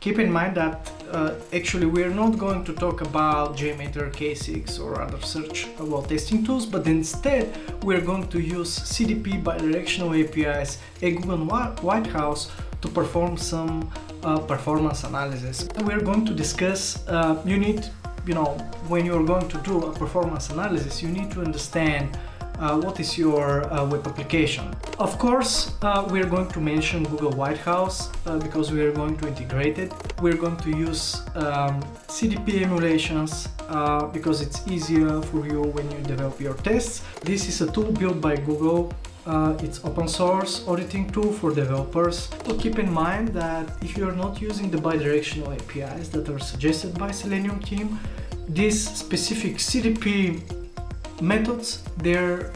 Keep in mind that actually we're not going to talk about JMeter, K6 or other search testing tools, but instead we're going to use CDP bidirectional APIs, 𝐒𝐞𝐥𝐿 and Lighthouse to perform some performance analysis. We're going to discuss, when you're going to do a performance analysis, you need to understand what is your web application. Of course, we're going to mention Google Lighthouse because we are going to integrate it. We're going to use CDP emulations because it's easier for you when you develop your tests. This is a tool built by Google. It's open source auditing tool for developers. So keep in mind that if you're not using the bidirectional APIs that are suggested by Selenium team, these specific CDP methods, they're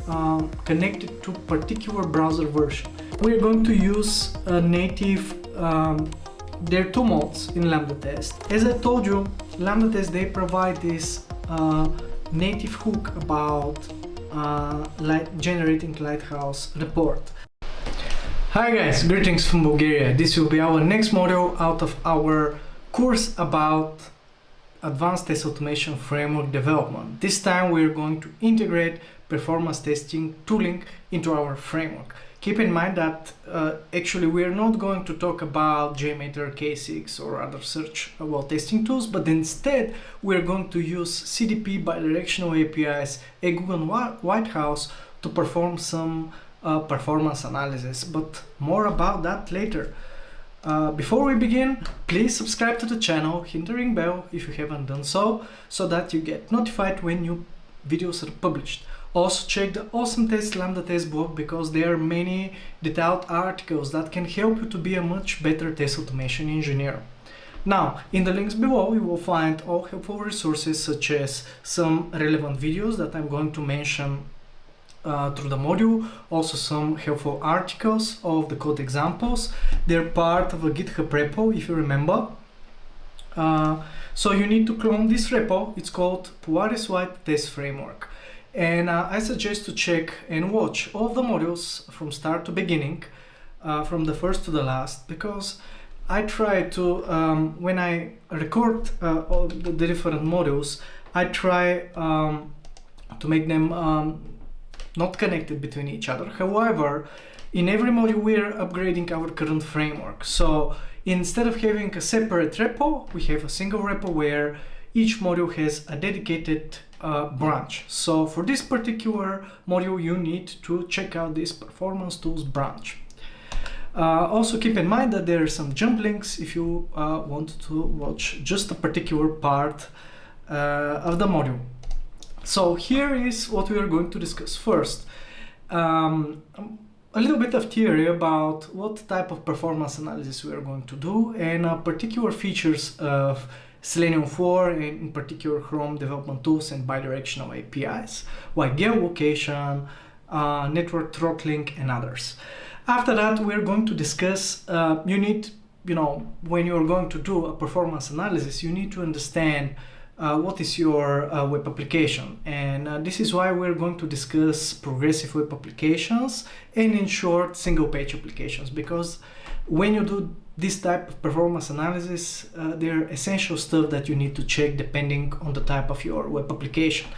connected to particular browser version. We're going to use a native, there are two modes in Lambda test. As I told you, Lambda test, they provide this native hook about generating Lighthouse report. Hi guys, greetings from Bulgaria. This will be our next module out of our course about advanced test automation framework development. This time we're going to integrate performance testing tooling into our framework. Keep in mind that actually we're not going to talk about JMeter, K6 or other search testing tools, but instead we're going to use CDP bidirectional APIs, 𝐒𝐞𝐿 and Lighthouse to perform some performance analysis, but more about that later. Before we begin, please subscribe to the channel, hit the ring bell if you haven't done so that you get notified when new videos are published. Also check the Awesome Test Lambda test blog because there are many detailed articles that can help you to be a much better test automation engineer. Now, in the links below you will find all helpful resources such as some relevant videos that I'm going to mention through the module, also some helpful articles of the code examples. They're part of a GitHub repo, if you remember. So you need to clone this repo. It's called PWA test framework. And I suggest to check and watch all of the modules from start to beginning, from the first to the last, because I try to, when I record all the different modules, I try to make them not connected between each other. However, in every module we're upgrading our current framework. So instead of having a separate repo, we have a single repo where each module has a dedicated branch. So for this particular module, you need to check out this performance tools branch. Also keep in mind that there are some jump links if you want to watch just a particular part of the module. So here is what we are going to discuss. First, a little bit of theory about what type of performance analysis we are going to do, and particular features of Selenium 4, and in particular Chrome DevTools and bidirectional APIs, like geolocation, network throttling, and others. After that, we're going to discuss, when you're going to do a performance analysis, you need to understand what is your web application, and this is why we're going to discuss progressive web applications and, in short, single page applications, because when you do this type of performance analysis, there are essential stuff that you need to check depending on the type of your web application.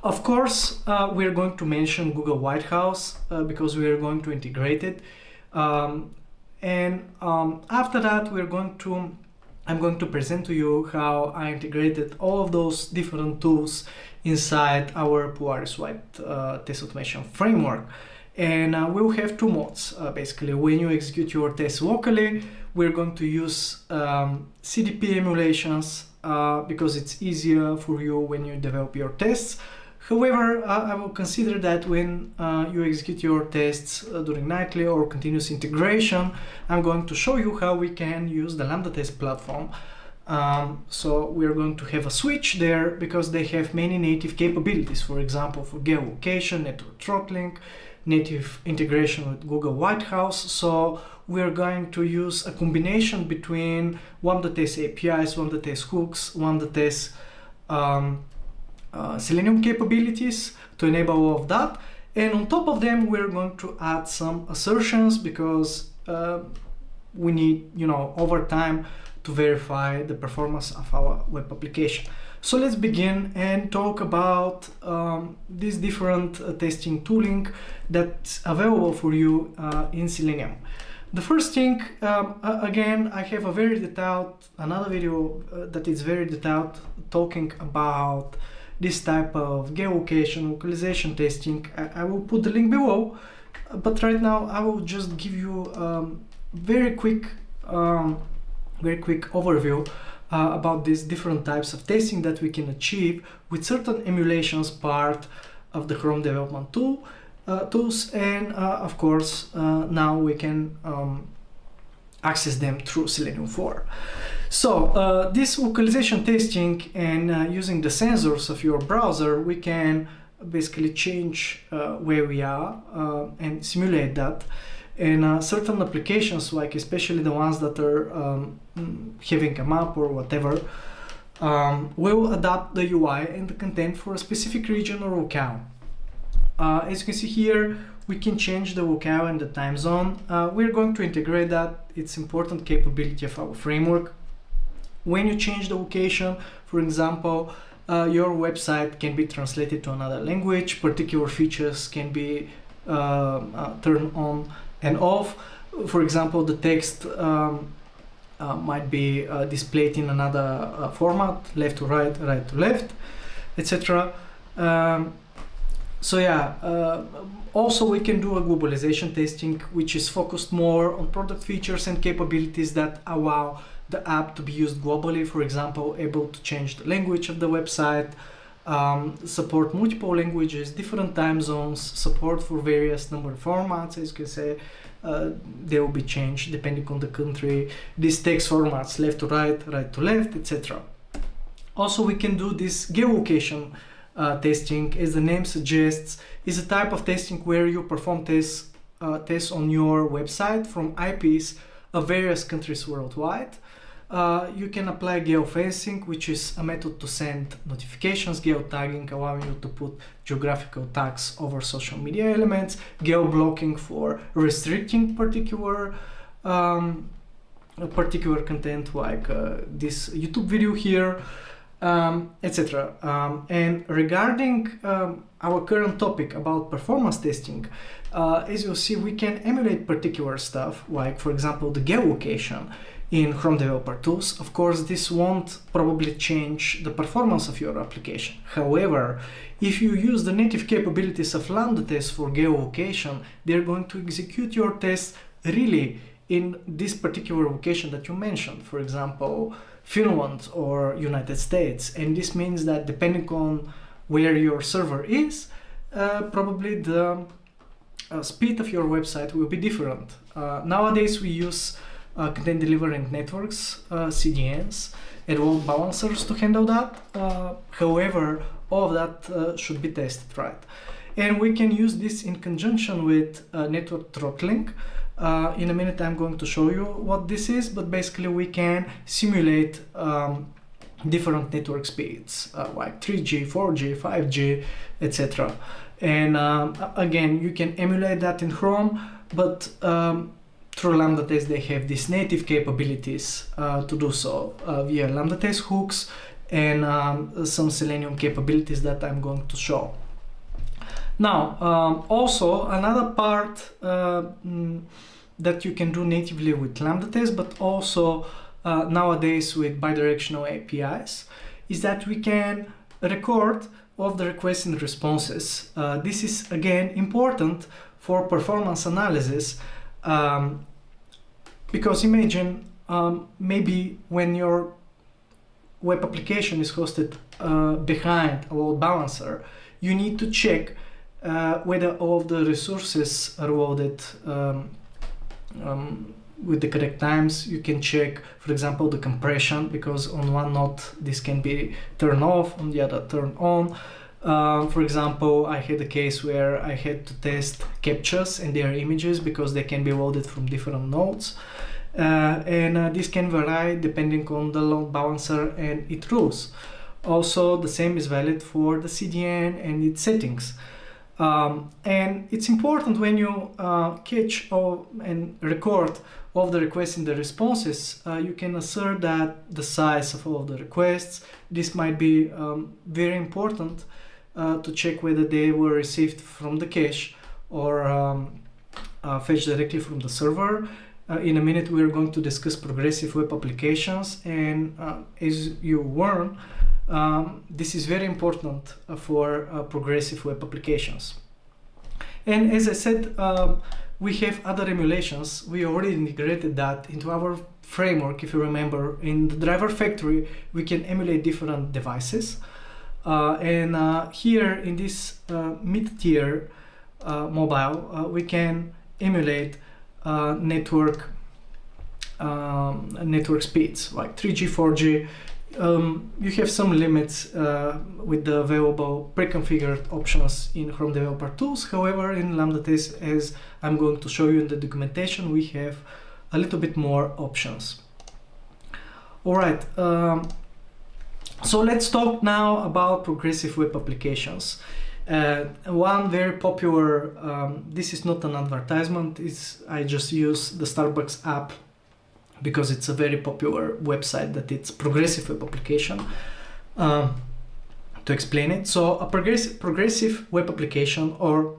Of course, we're going to mention Google Lighthouse because we are going to integrate it, and after that I'm going to present to you how I integrated all of those different tools inside our PWA test automation framework. And we'll have two modes. Basically, when you execute your tests locally, we're going to use CDP emulations because it's easier for you when you develop your tests. However, I will consider that when you execute your tests during nightly or continuous integration, I'm going to show you how we can use the Lambda test platform. So we're going to have a switch there because they have many native capabilities, for example, for geolocation, network throttling, native integration with Google Lighthouse. So we're going to use a combination between Lambda test APIs, Lambda test hooks, Lambda test Selenium capabilities to enable all of that, and on top of them we're going to add some assertions because we need, over time, to verify the performance of our web application. So let's begin and talk about these different testing tooling that's available for you in Selenium. The first thing, again, I have a very detailed, another video that is very detailed talking about this type of geolocation, localization testing. I will put the link below, but right now I will just give you very quick overview about these different types of testing that we can achieve with certain emulations part of the Chrome development tools, and of course now we can access them through Selenium 4. So this localization testing and using the sensors of your browser, we can basically change where we are and simulate that. And certain applications, like especially the ones that are having a map or whatever, will adapt the UI and the content for a specific region or locale. As you can see here, we can change the locale and the time zone. We're going to integrate that. It's important capability of our framework. When you change the location, for example, your website can be translated to another language. Particular features can be turned on and off. For example, the text might be displayed in another format, left to right, right to left, etc. So yeah, also we can do a globalization testing, which is focused more on product features and capabilities that allow the app to be used globally. For example, able to change the language of the website, support multiple languages, different time zones, support for various number of formats. As you can say, they will be changed depending on the country. These text formats, left to right, right to left, etc. Also, we can do this geolocation testing, as the name suggests, is a type of testing where you perform tests on your website from IPs of various countries worldwide. You can apply geofencing, which is a method to send notifications, geotagging, allowing you to put geographical tags over social media elements, geo-blocking for restricting particular content, like this YouTube video here, etc. And regarding our current topic about performance testing, as you'll see, we can emulate particular stuff, like for example the geolocation in Chrome Developer Tools. Of course, this won't probably change the performance of your application. However, if you use the native capabilities of Lambda tests for geolocation, they're going to execute your tests really in this particular location that you mentioned, for example, Finland or United States. And this means that depending on where your server is, probably the speed of your website will be different. Nowadays, we use content delivering networks, CDNs, and load balancers to handle that. However, all of that should be tested, right? And we can use this in conjunction with network throttling. In a minute, I'm going to show you what this is, but basically we can simulate different network speeds, like 3G, 4G, 5G, etc. And again, you can emulate that in Chrome, but through Lambda tests, they have these native capabilities to do so via Lambda test hooks and some Selenium capabilities that I'm going to show. Now, also another part that you can do natively with Lambda tests, but also nowadays with bidirectional APIs, is that we can record all of the requests and responses. This is again important for performance analysis. Because imagine maybe when your web application is hosted behind a load balancer, you need to check whether all of the resources are loaded with the correct times. You can check, for example, the compression, because on one node this can be turned off, on the other turned on. For example, I had a case where I had to test captchas and their images because they can be loaded from different nodes. And this can vary depending on the load balancer and its rules. Also, the same is valid for the CDN and its settings. And it's important when you catch and record all of the requests in the responses, you can assert that the size of all of the requests. This might be very important to check whether they were received from the cache or fetched directly from the server. In a minute we're going to discuss progressive web applications, and as you learn, this is very important for progressive web applications. And as I said, we have other emulations. We already integrated that into our framework. If you remember, in the driver factory we can emulate different devices, and here in this mid-tier mobile we can emulate network speeds like 3G, 4G. You have some limits with the available pre-configured options in Chrome Developer Tools. However, in Lambda Test, as I'm going to show you in the documentation, we have a little bit more options. All right, so let's talk now about progressive web applications. One very popular, this is not an advertisement, I just use the Starbucks app because it's a very popular website that it's progressive web application. To explain it, so a progressive web application, or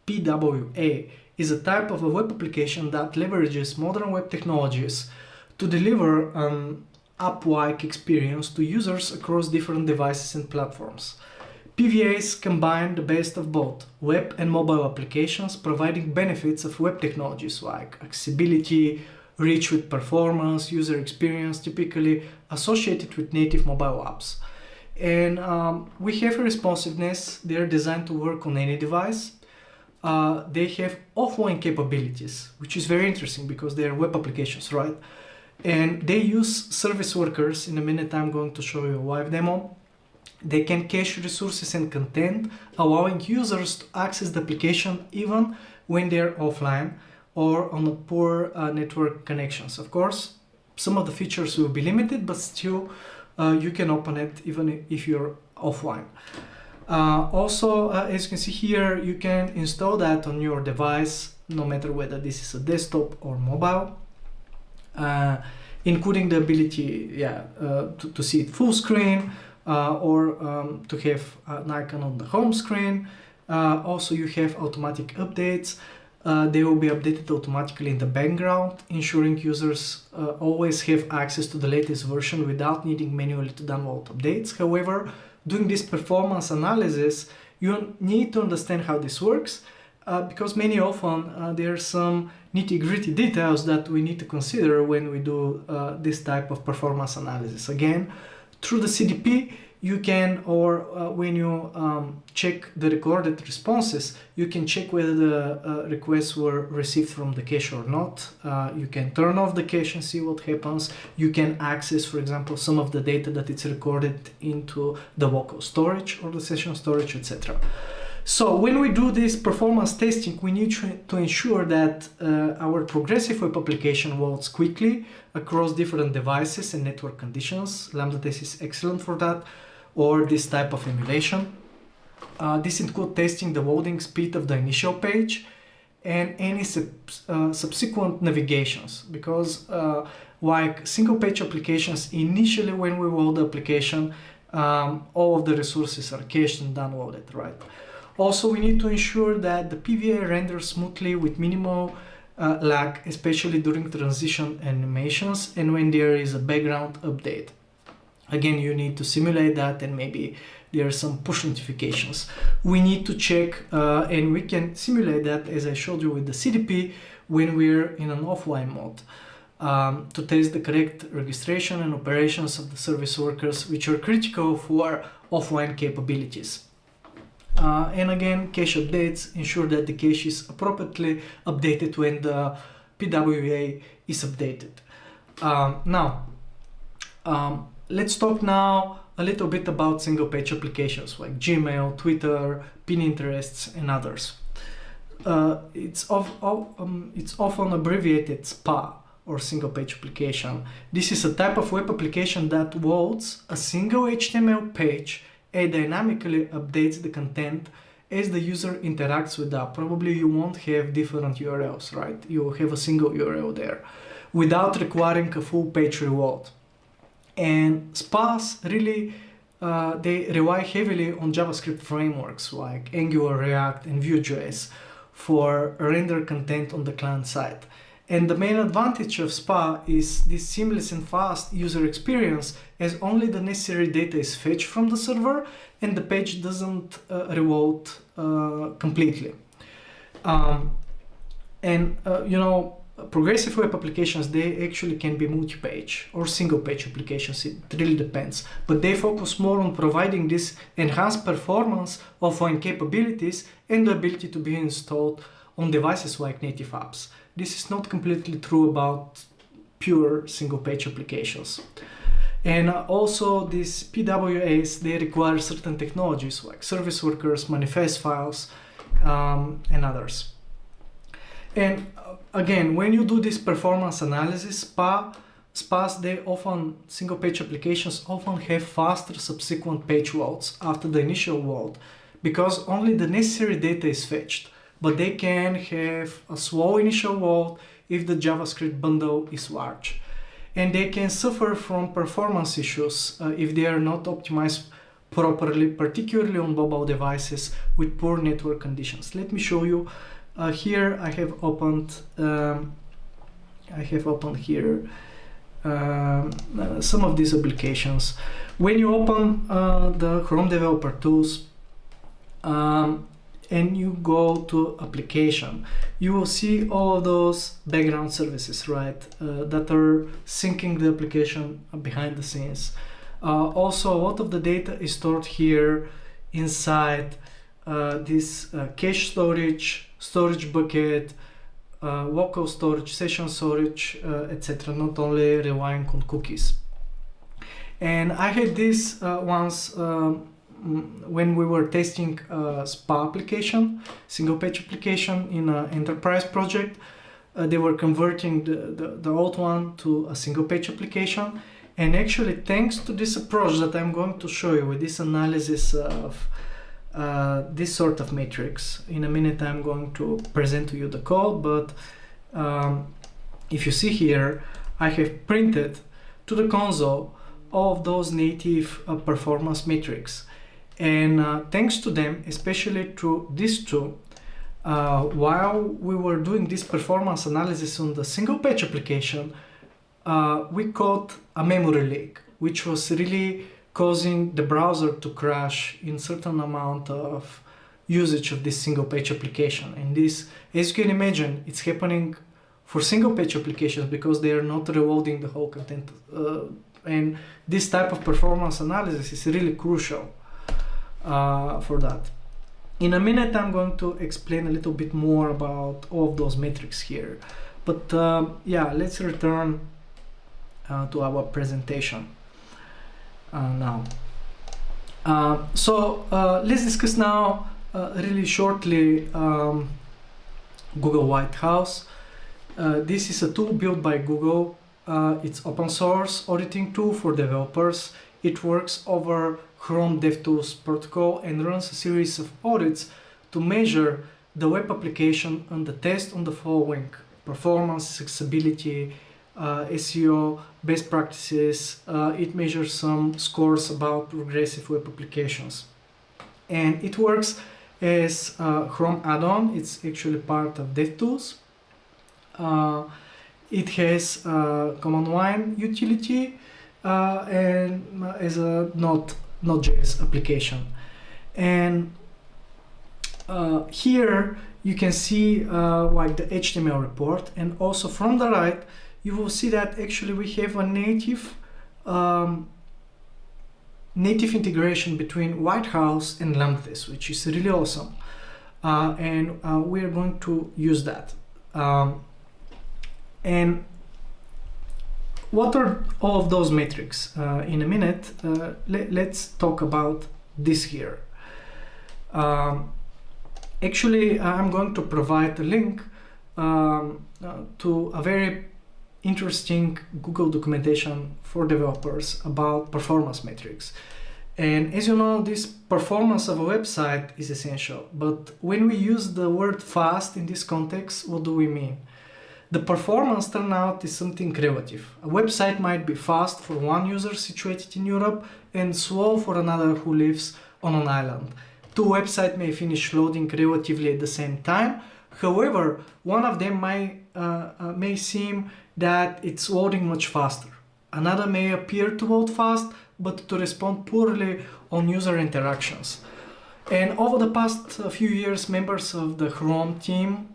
PWA, is a type of a web application that leverages modern web technologies to deliver an app-like experience to users across different devices and platforms. PWAs combine the best of both web and mobile applications, providing benefits of web technologies like accessibility, rich with performance, user experience, typically associated with native mobile apps. And we have responsiveness. They're designed to work on any device. They have offline capabilities, which is very interesting because they're web applications, right? And they use service workers. In a minute I'm going to show you a live demo. They can cache resources and content, allowing users to access the application even when they're offline or on a poor network connections. Of course, some of the features will be limited, but still you can open it even if you're offline. Also, as you can see here, you can install that on your device, no matter whether this is a desktop or mobile, including the ability to see it full screen, or to have an icon on the home screen. Also, you have automatic updates. They will be updated automatically in the background, ensuring users always have access to the latest version without needing manually to download updates. However, doing this performance analysis, you need to understand how this works, because many often there are some nitty-gritty details that we need to consider when we do this type of performance analysis. Again, through the CDP, you can, or when you check the recorded responses, you can check whether the requests were received from the cache or not. You can turn off the cache and see what happens. You can access, for example, some of the data that it's recorded into the local storage or the session storage, etc. So when we do this performance testing, we need to ensure that our progressive web application loads quickly across different devices and network conditions. Lambda Test is excellent for that, or this type of emulation. This includes testing the loading speed of the initial page and any subsequent navigations, because like single page applications, initially when we load the application, all of the resources are cached and downloaded, right? Also, we need to ensure that the PWA renders smoothly with minimal lag, especially during transition animations and when there is a background update. Again, you need to simulate that, and maybe there are some push notifications. We need to check, and we can simulate that, as I showed you with the CDP, when we're in an offline mode, to test the correct registration and operations of the service workers, which are critical for offline capabilities. And again, cache updates ensure that the cache is appropriately updated when the PWA is updated. Let's talk now a little bit about single page applications like Gmail, Twitter, Pinterest, and others. It's often abbreviated SPA, or single page application. This is a type of web application that loads a single HTML page and dynamically updates the content as the user interacts with the app. Probably you won't have different URLs, right? You have a single URL there without requiring a full page reload. And SPAs really, they rely heavily on JavaScript frameworks like Angular, React, and Vue.js for render content on the client side. And the main advantage of SPA is this seamless and fast user experience, as only the necessary data is fetched from the server and the page doesn't reload completely. Progressive web applications, they actually can be multi-page or single-page applications. It really depends. But they focus more on providing this enhanced performance, offline capabilities, and the ability to be installed on devices like native apps. This is not completely true about pure single-page applications. And also these PWAs, they require certain technologies like service workers, manifest files, and others. And again, when you do this performance analysis, SPAs, they often, single-page applications often have faster subsequent page loads after the initial load because only the necessary data is fetched. But they can have a slow initial load if the JavaScript bundle is large. And they can suffer from performance issues if they are not optimized properly, particularly on mobile devices with poor network conditions. Let me show you. Here I have opened here some of these applications. When you open the Chrome Developer Tools and you go to application, you will see all of those background services, right, that are syncing the application behind the scenes. Also, a lot of the data is stored here inside this cache storage bucket, local storage, session storage, etc., not only relying on cookies. And I had this once when we were testing a SPA application, single page application in an enterprise project. They were converting the old one to a single page application. And actually, thanks to this approach that I'm going to show you with this analysis of this sort of matrix, in a minute I'm going to present to you the code, but if you see here, I have printed to the console all of those native performance metrics. And thanks to them, especially through these two, while we were doing this performance analysis on the single page application, we caught a memory leak, which was really causing the browser to crash in certain amount of usage of this single page application. And this, as you can imagine, it's happening for single page applications because they are not reloading the whole content. And this type of performance analysis is really crucial for that. In a minute, I'm going to explain a little bit more about all of those metrics here. But yeah, let's return to our presentation now. So let's discuss now really shortly Google Lighthouse. This is a tool built by Google. It's open source auditing tool for developers. It works over Chrome DevTools Protocol and runs a series of audits to measure the web application and the test on the following: performance, accessibility, SEO, best practices. It measures some scores about progressive web applications. And it works as a Chrome add-on. It's actually part of DevTools. It has a command line utility and as a Node.js application. And here you can see like the HTML report, and also from the right you will see that actually we have a native integration between Lighthouse and Lambda, which is really awesome, and we are going to use that. And what are all of those metrics? In a minute, let's talk about this here. Actually, I'm going to provide a link to a very interesting Google documentation for developers about performance metrics. And as you know, this performance of a website is essential. But when we use the word fast in this context, what do we mean? The performance turnout is something relative. A website might be fast for one user situated in Europe and slow for another who lives on an island. Two websites may finish loading relatively at the same time. However, one of them may seem that it's loading much faster. Another may appear to load fast, but to respond poorly on user interactions. And over the past few years, members of the Chrome team,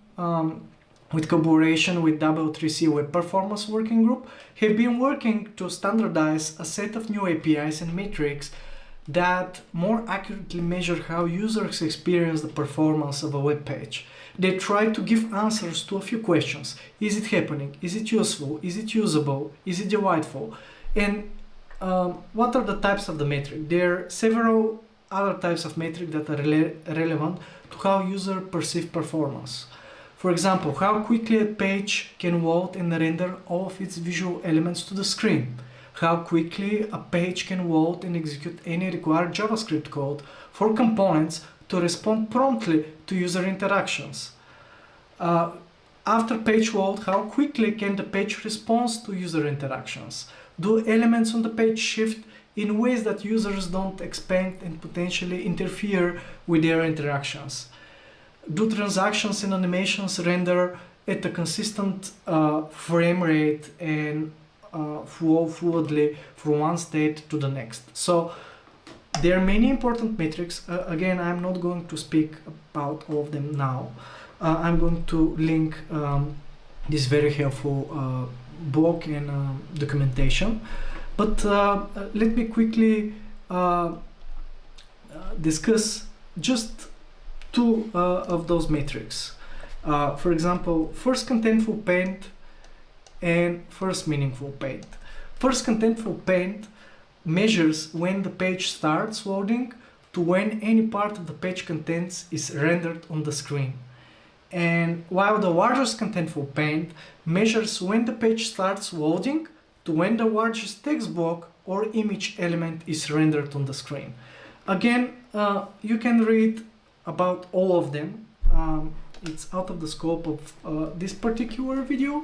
with collaboration with 𝑨𝒏𝒕𝒐𝒏 Web Performance Working Group, have been working to standardize a set of new APIs and metrics that more accurately measure how users experience the performance of a web page. They try to give answers to a few questions. Is it happening? Is it useful? Is it usable? Is it delightful? And what are the types of the metric? There are several other types of metric that are relevant to how users perceive performance. For example, how quickly a page can load and render all of its visual elements to the screen. How quickly a page can load and execute any required JavaScript code for components to respond promptly to user interactions. After page load, how quickly can the page respond to user interactions? Do elements on the page shift in ways that users don't expect and potentially interfere with their interactions? Do transactions and animations render at a consistent frame rate and flow fluidly from one state to the next? So there are many important metrics. Again, I'm not going to speak about all of them now. I'm going to link this very helpful blog and documentation. But let me quickly discuss just two of those metrics. For example, first contentful paint and first meaningful paint. First contentful paint measures when the page starts loading to when any part of the page contents is rendered on the screen. And while the largest contentful paint measures when the page starts loading to when the largest text block or image element is rendered on the screen. Again, you can read about all of them. It's out of the scope of this particular video.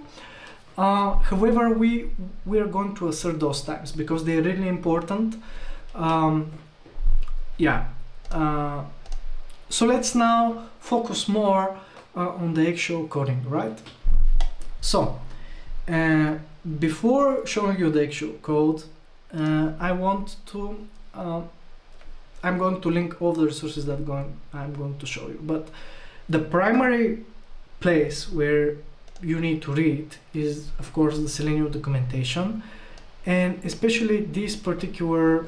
However, we are going to assert those times because they are really important. So let's now focus more on the actual coding, right? So before showing you the actual code, I'm going to link all the resources that I'm going to show you. But the primary place where you need to read is, of course, the Selenium documentation, and especially this particular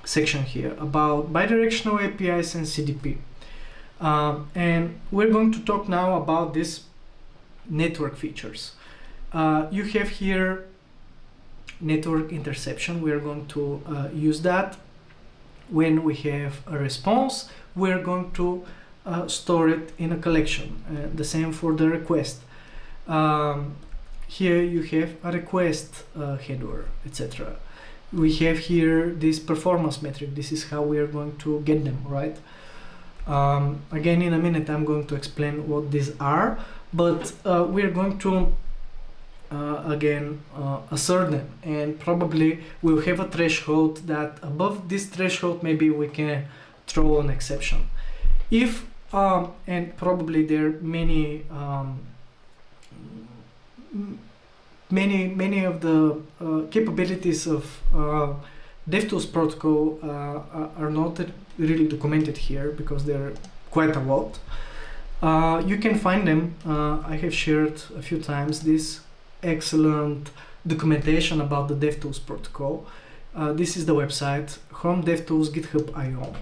section here about bidirectional APIs and CDP. And we're going to talk now about these network features. You have here network interception. We're going to use that. When we have a response, we're going to store it in a collection. The same for the request. Here you have a request header, etc. We have here this performance metric. This is how we are going to get them, right? Again, in a minute, I'm going to explain what these are, but we are going to assert them, and probably we'll have a threshold that above this threshold maybe we can throw an exception. If and probably there are many of the capabilities of DevTools Protocol are not really documented here because there are quite a lot. You can find them. I have shared a few times this excellent documentation about the DevTools Protocol. This is the website, Chrome DevTools 𝐒𝐥𝐻ub.io.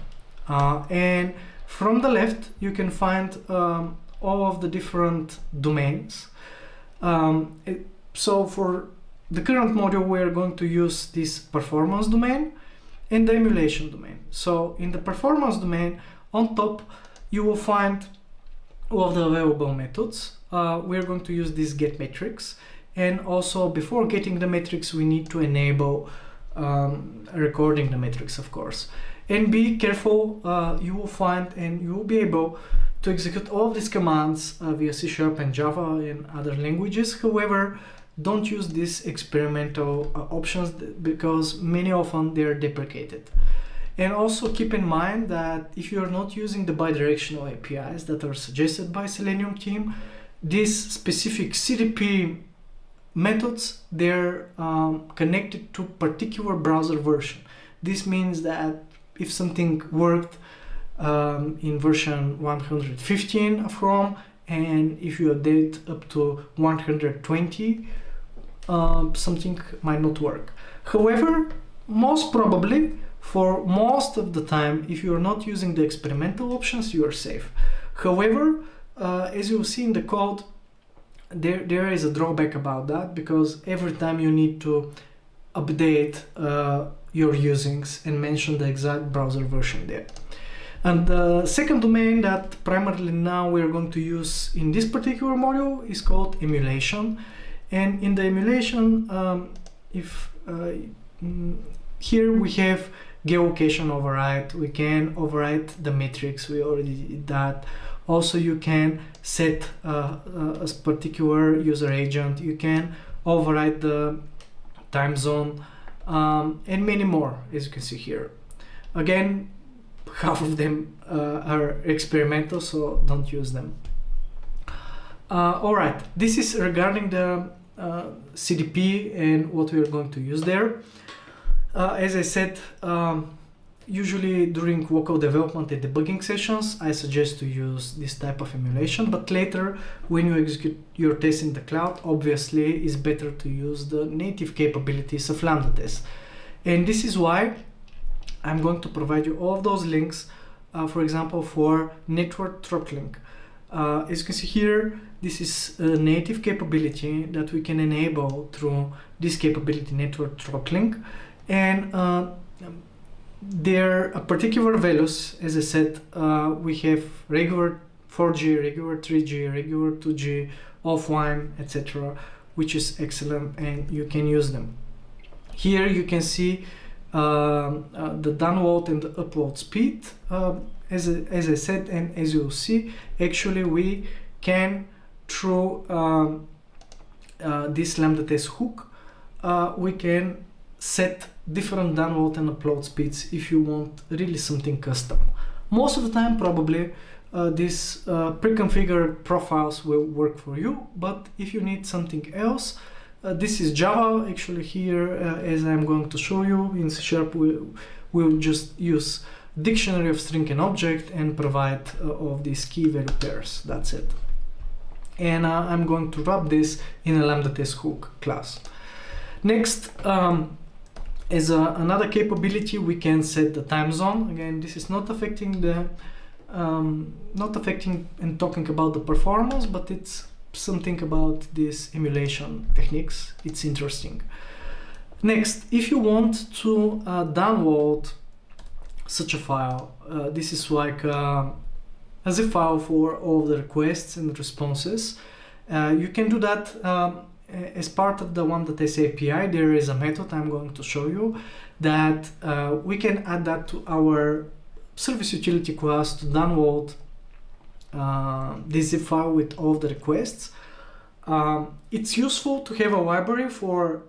And from the left, you can find all of the different domains. So for the current module, we are going to use this performance domain and the emulation domain. So in the performance domain, on top, you will find all of the available methods. We are going to use this get metrics. And also, before getting the metrics, we need to enable recording the metrics, of course. And be careful, you will find and you will be able to execute all of these commands via C# and Java and other languages. However, don't use these experimental options because many often they are deprecated. And also keep in mind that if you are not using the bidirectional APIs that are suggested by Selenium team, these specific CDP methods, they're connected to particular browser version. This means that if something worked in version 115 of Chrome, and if you update up to 120, something might not work. However, most probably, for most of the time, if you are not using the experimental options, you are safe. However, as you will see in the code, there is a drawback about that, because every time you need to update your usings and mention the exact browser version there. And the second domain that primarily now we're going to use in this particular module is called emulation. And in the emulation, here we have geolocation override. We can override the metrics. We already did that. Also, you can set a particular user agent. You can override the time zone, and many more, as you can see here. Again, half of them are experimental, so don't use them. All right, this is regarding the CDP and what we are going to use there. As I said, usually during local development and debugging sessions, I suggest to use this type of emulation, but later when you execute your tests in the cloud, obviously it's better to use the native capabilities of Lambda tests. And this is why I'm going to provide you all of those links, for example, for network throttling. As you can see here, this is a native capability that we can enable through this capability, network throttling. And there are particular values. As I said, we have regular 4G, regular 3G, regular 2G, offline, etc., which is excellent, and you can use them. Here you can see the download and the upload speed. As I said, and as you'll see, actually we can, through this Lambda test hook, we can set different download and upload speeds if you want really something custom. Most of the time, probably these pre-configured profiles will work for you, but if you need something else, this is Java. Actually here, as I'm going to show you, in C# we'll just use dictionary of string and object and provide of these key value pairs. That's it. And I'm going to wrap this in a Lambda test hook class. Next, as another capability, we can set the time zone. Again, this is not affecting the and talking about the performance, but it's something about these emulation techniques. It's interesting. Next, if you want to download such a file, this is like a zip file for all the requests and responses. You can do that as part of the 𝑨𝒏𝒕𝒐𝒏 API. There is a method I'm going to show you that we can add that to our service utility class to download this zip file with all the requests. It's useful to have a library for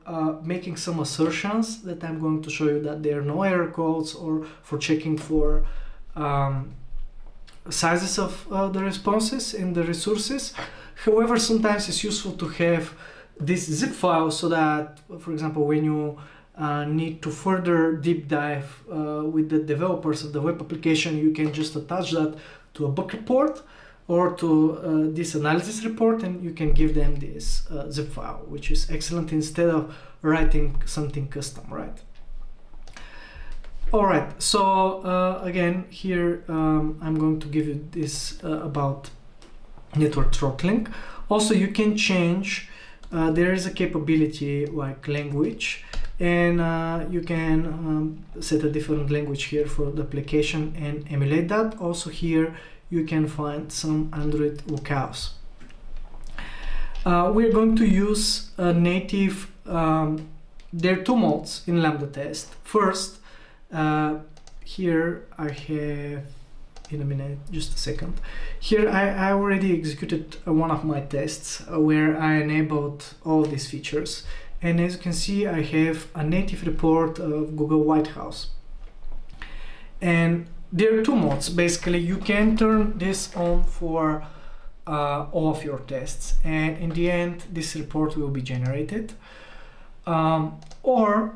making some assertions that I'm going to show you, that there are no error codes, or for checking for sizes of the responses and the resources. However, sometimes it's useful to have this zip file so that, for example, when you need to further deep dive with the developers of the web application, you can just attach that to a bug report or to this analysis report, and you can give them this zip file, which is excellent instead of writing something custom, right? All right, so again, here I'm going to give you this about network throttling. Also, you can change, there is a capability like language, and you can set a different language here for the application and emulate that. Also here you can find some Android locales. We're going to use a native there are two modes in Lambda test. First, here I have, in a minute, just a second. Here I already executed one of my tests where I enabled all these features. And as you can see, I have a native report of Google Lighthouse. And there are two modes. Basically, you can turn this on for all of your tests. And in the end, this report will be generated. Or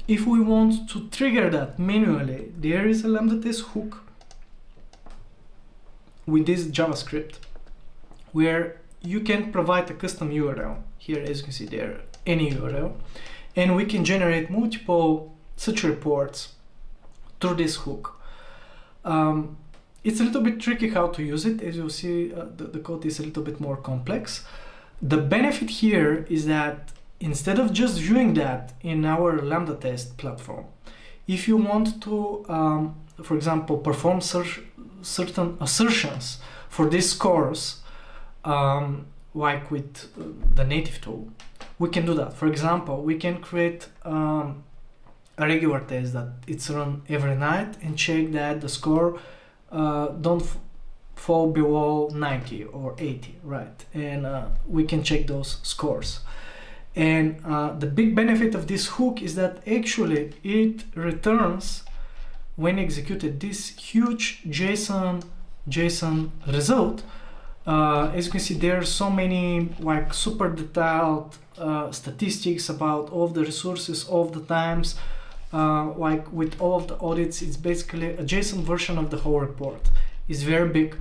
if we want to trigger that manually, there is a Lambda test hook with this JavaScript where you can provide a custom URL. Here, as you can see there, any URL, and we can generate multiple such reports through this hook. It's a little bit tricky how to use it. As you'll see, the code is a little bit more complex. The benefit here is that instead of just viewing that in our Lambda test platform, if you want to, for example, perform certain assertions for these scores, like with the native tool, we can do that. For example, we can create a regular test that it's run every night and check that the score don't fall below 90 or 80, right? And we can check those scores. And the big benefit of this hook is that actually it returns, when executed, this huge JSON result. As you can see, there are so many like super detailed statistics about all of the resources, all of the times, like with all of the audits. It's basically a JSON version of the whole report. It's very big.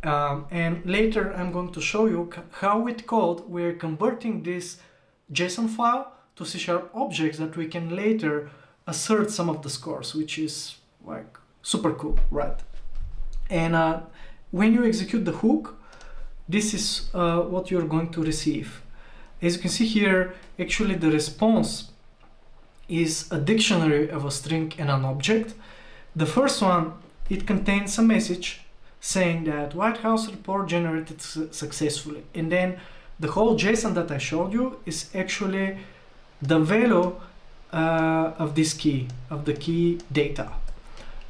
And later I'm going to show you how with code we're converting this JSON file to C# objects that we can later assert some of the scores, which is like super cool, right? And when you execute the hook, this is what you're going to receive. As you can see here, actually the response is a dictionary of a string and an object. The first one, it contains a message saying that Lighthouse report generated successfully. And then the whole JSON that I showed you is actually the value of this key, of the key data.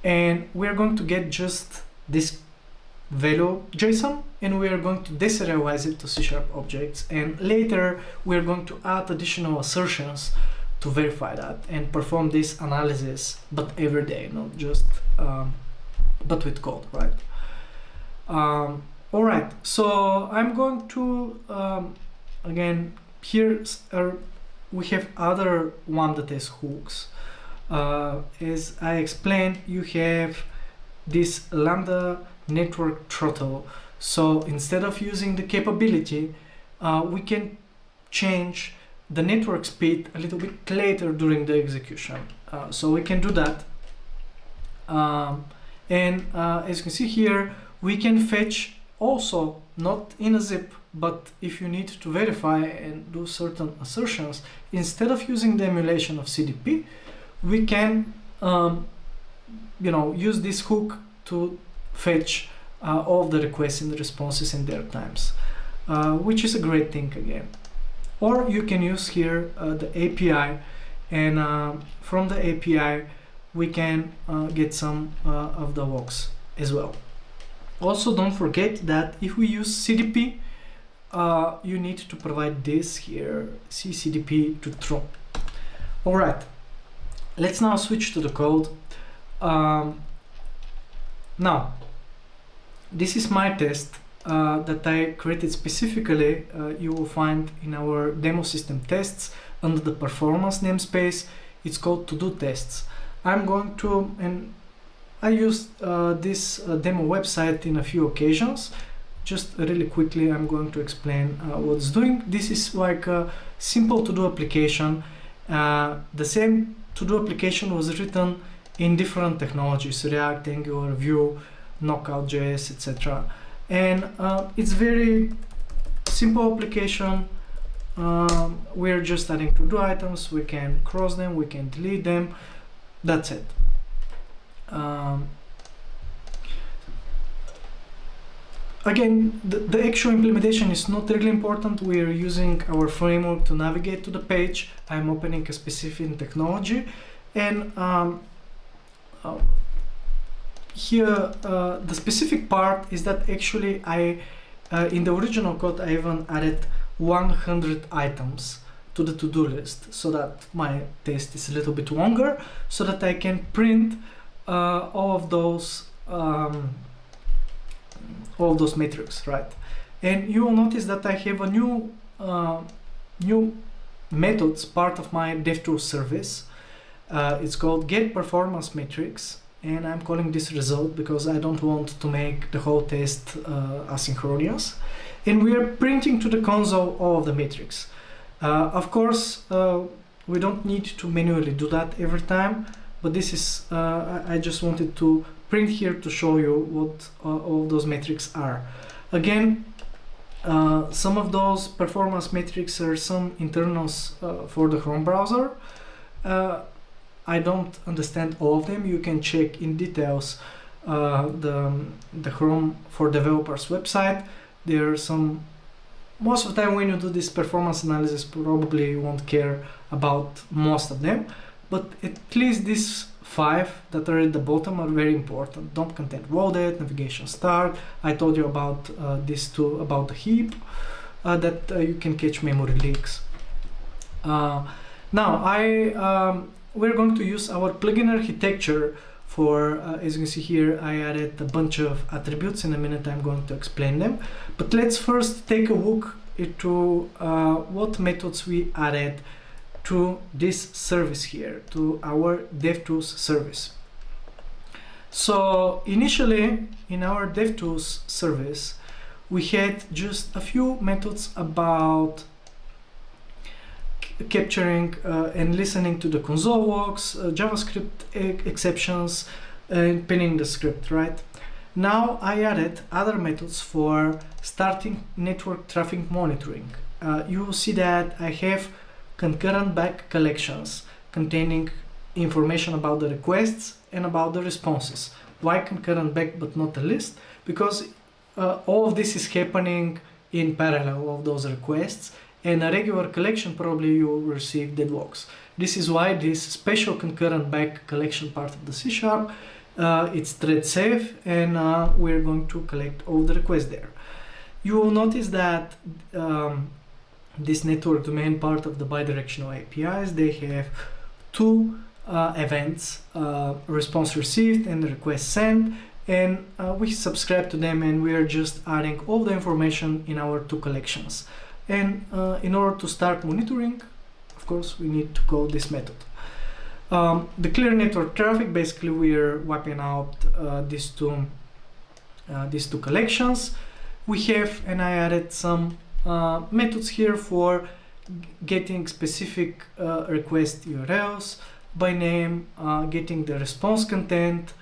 And we're going to get just this value JSON, and we are going to deserialize it to C# objects, and later we're going to add additional assertions to verify that and perform this analysis, but every day, not just but with code, right? All right, so I'm going to again, here we have other Lambda test hooks. As I explained, you have this Lambda network throttle. So instead of using the capability, we can change the network speed a little bit later during the execution. So we can do that. As you can see here, we can fetch also not in a zip, but if you need to verify and do certain assertions, instead of using the emulation of CDP, we can use this hook to fetch all of the requests and the responses in their times, which is a great thing again. Or you can use here the API, and from the API we can get some of the logs as well. Also, don't forget that if we use CDP, you need to provide this here, CDP to true. All right, let's now switch to the code. Now, this is my test that I created specifically. You will find in our demo system tests under the performance namespace. It's called to do tests. I'm going to, and I used this demo website in a few occasions. Just really quickly, I'm going to explain what it's doing. This is like a simple to do application. The same to do application was written in different technologies: React, Angular, Vue, 𝐒𝐞𝐥𝐻, etc. And it's very simple application. We're just adding to do items. We can cross them, we can delete them. That's it. again, the actual implementation is not really important. We are using our framework to navigate to the page. I'm opening a specific technology, and here the specific part is that actually I in the original code I even added 100 items to the to-do list, so that my test is a little bit longer, so that I can print all of those metrics, right? And you will notice that I have a new methods part of my DevTools service. It's called getPerformanceMetrics, and I'm calling this result because I don't want to make the whole test asynchronous. And we are printing to the console all of the metrics. Of course, we don't need to manually do that every time, but this is I just wanted to print here to show you what all those metrics are. Again, some of those performance metrics are some internals for the Chrome browser. I don't understand all of them. You can check in details the Chrome for Developers website. There are some, most of the time when you do this performance analysis, probably you won't care about most of them, but at least these 5 that are at the bottom are very important. DOM content loaded, navigation start. I told you about these 2 about the heap, that you can catch memory leaks. Now we're going to use our plugin architecture for, as you can see here, I added a bunch of attributes. In a minute I'm going to explain them, but let's first take a look into what methods we added to this service here, to our DevTools service. So initially in our DevTools service we had just a few methods about capturing and listening to the console logs, JavaScript exceptions, and pinning the script, right? Now I added other methods for starting network traffic monitoring. You will see that I have concurrent back collections containing information about the requests and about the responses. Why concurrent back but not a list? Because all of this is happening in parallel of those requests, and a regular collection probably you will receive deadlocks. This is why this special concurrent back collection part of the C#, it's thread safe, and we're going to collect all the requests there. You will notice that this network domain part of the bidirectional APIs, they have 2 events, response received and request sent, and we subscribe to them, and we are just adding all the information in our 2 collections. And in order to start monitoring, of course, we need to call this method. The clear network traffic, basically we are wiping out these two collections. We have, and I added some methods here for getting specific request URLs by name, getting the response content,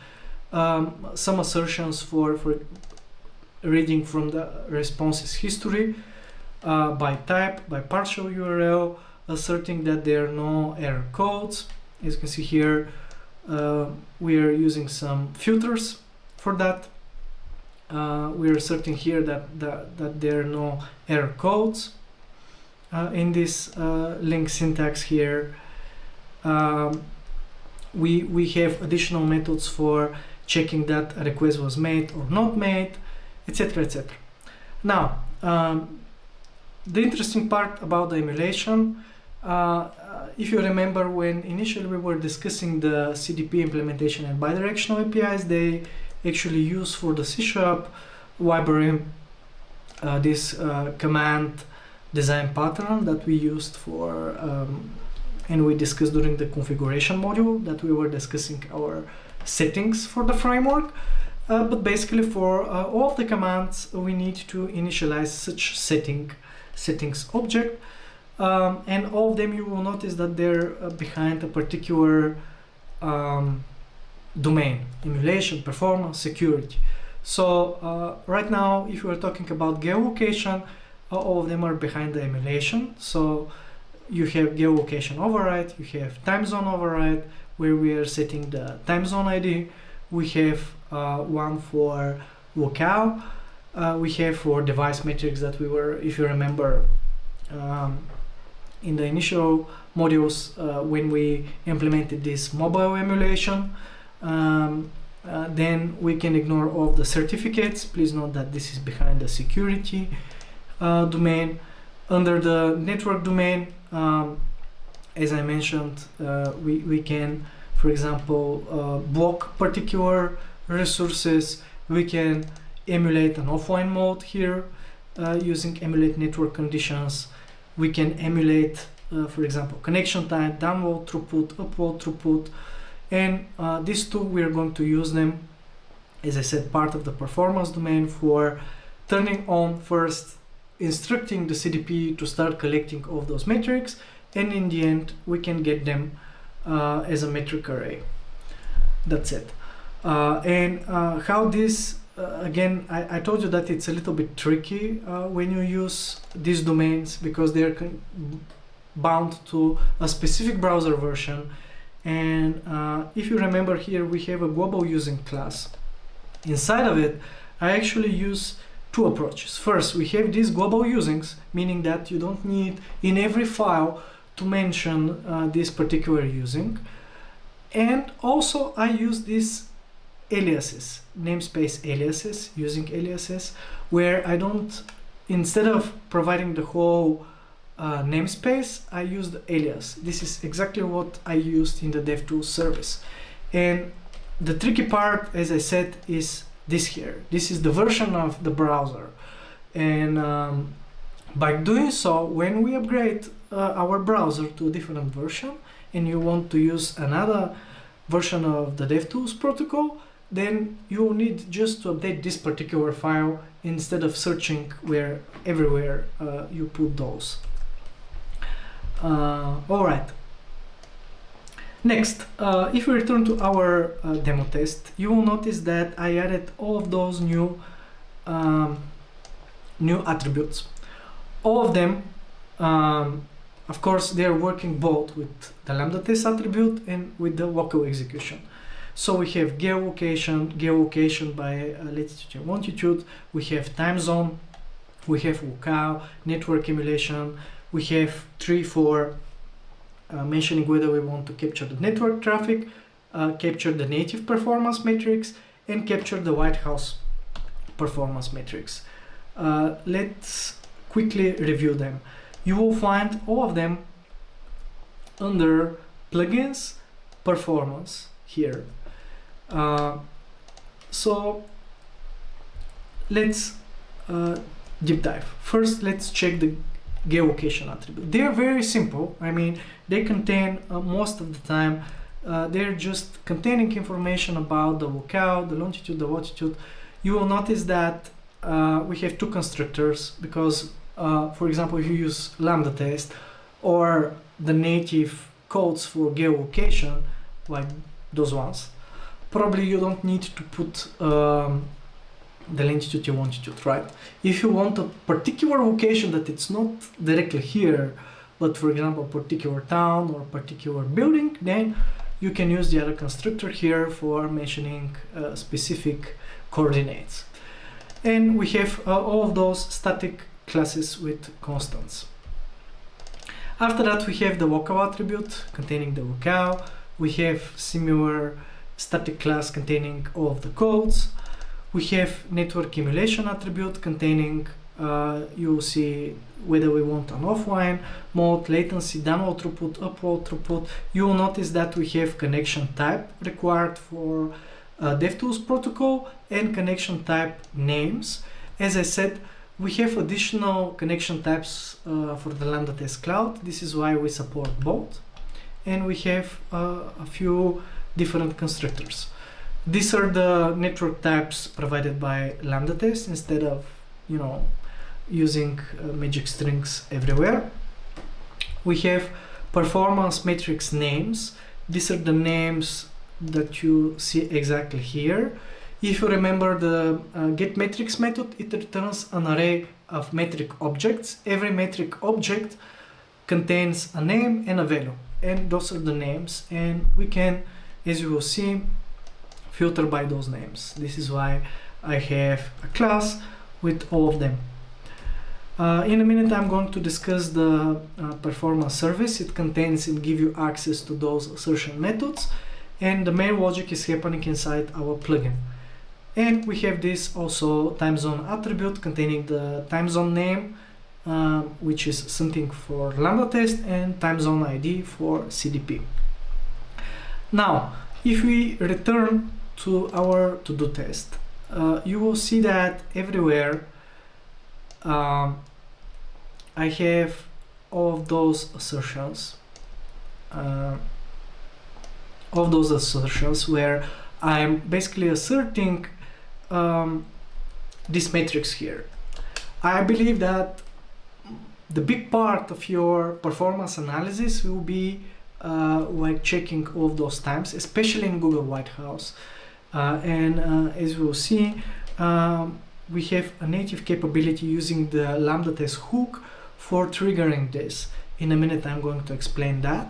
some assertions for reading from the responses history, by type, by partial URL, asserting that there are no error codes. As you can see here, we are using some filters for that. We are asserting here that there are no error codes. In this link syntax here, we have additional methods for checking that a request was made or not made, etc., etc. Now, the interesting part about the emulation, if you remember when initially we were discussing the CDP implementation and bidirectional APIs, they actually use for the C# library this command design pattern that we used for, and we discussed during the configuration module that we were discussing our settings for the framework. But basically for all of the commands we need to initialize such settings object, and all of them you will notice that they're behind a particular domain: emulation, performance, security. So right now, if we are talking about geolocation, all of them are behind the emulation. So you have geolocation override, you have time zone override, where we are setting the time zone ID. We have one for locale, we have for device metrics that we were, if you remember, in the initial modules when we implemented this mobile emulation. Then we can ignore all the certificates. Please note that this is behind the security domain. Under the network domain, as I mentioned, we can, for example, block particular resources. We can emulate an offline mode here using emulate network conditions. We can emulate, for example, connection time, download throughput, upload throughput, and these two we are going to use them, as I said, part of the performance domain for turning on first, instructing the CDP to start collecting all of those metrics, and in the end we can get them as a metric array. That's it. And how this again, I told you that it's a little bit tricky when you use these domains because they are bound to a specific browser version. And if you remember here, we have a global using class. Inside of it, I actually use two approaches. First, we have these global usings, meaning that you don't need in every file to mention this particular using. And also I use these aliases, namespace aliases, using aliases, where I don't, instead of providing the whole namespace, I use the alias. This is exactly what I used in the DevTools service. And the tricky part, as I said, is this here. This is the version of the browser. And by doing so, when we upgrade our browser to a different version, and you want to use another version of the DevTools protocol, then you will need just to update this particular file instead of searching where everywhere you put those. All right. Next, if we return to our demo test, you will notice that I added all of those new attributes. All of them, of course, they are working both with the Lambda test attribute and with the local execution. So we have geolocation by latitude and longitude, we have time zone, we have locale, network emulation, we have tree for mentioning whether we want to capture the network traffic, capture the native performance metrics, and capture the Lighthouse performance metrics. Let's quickly review them. You will find all of them under plugins, performance here. So let's deep dive. First, let's check the geolocation attribute. They are very simple. I mean, they contain most of the time, they're just containing information about the locale, the longitude, the latitude. You will notice that we have two constructors because, for example, if you use Lambda test or the native codes for geolocation, like those ones, probably you don't need to put the longitude and longitude, right? If you want a particular location that it's not directly here, but for example, a particular town or a particular building, then you can use the other constructor here for mentioning specific coordinates. And we have all of those static classes with constants. After that, we have the local attribute containing the locale. We have similar static class containing all of the codes. We have network emulation attribute containing, you'll see whether we want an offline mode, latency, download throughput, upload throughput. You will notice that we have connection type required for DevTools protocol and connection type names. As I said, we have additional connection types for the Lambda test cloud. This is why we support both. And we have a few different constructors. These are the network types provided by Lambda test instead of, you know, using magic strings everywhere. We have performance matrix names. These are the names that you see exactly here. If you remember the getMetrics method, it returns an array of metric objects. Every metric object contains a name and a value, and those are the names, and we can, as you will see, filter by those names. This is why I have a class with all of them. In a minute I'm going to discuss the performance service. It gives you access to those assertion methods, and the main logic is happening inside our plugin. And we have this also time zone attribute containing the time zone name, which is something for Lambda test, and time zone ID for CDP. Now, if we return to our to-do test, you will see that everywhere I have all of those assertions, where I'm basically asserting this matrix here. I believe that the big part of your performance analysis will be like checking all of those times, especially in Google Lighthouse. As we will see, we have a native capability using the Lambda test hook for triggering this. In a minute I'm going to explain that.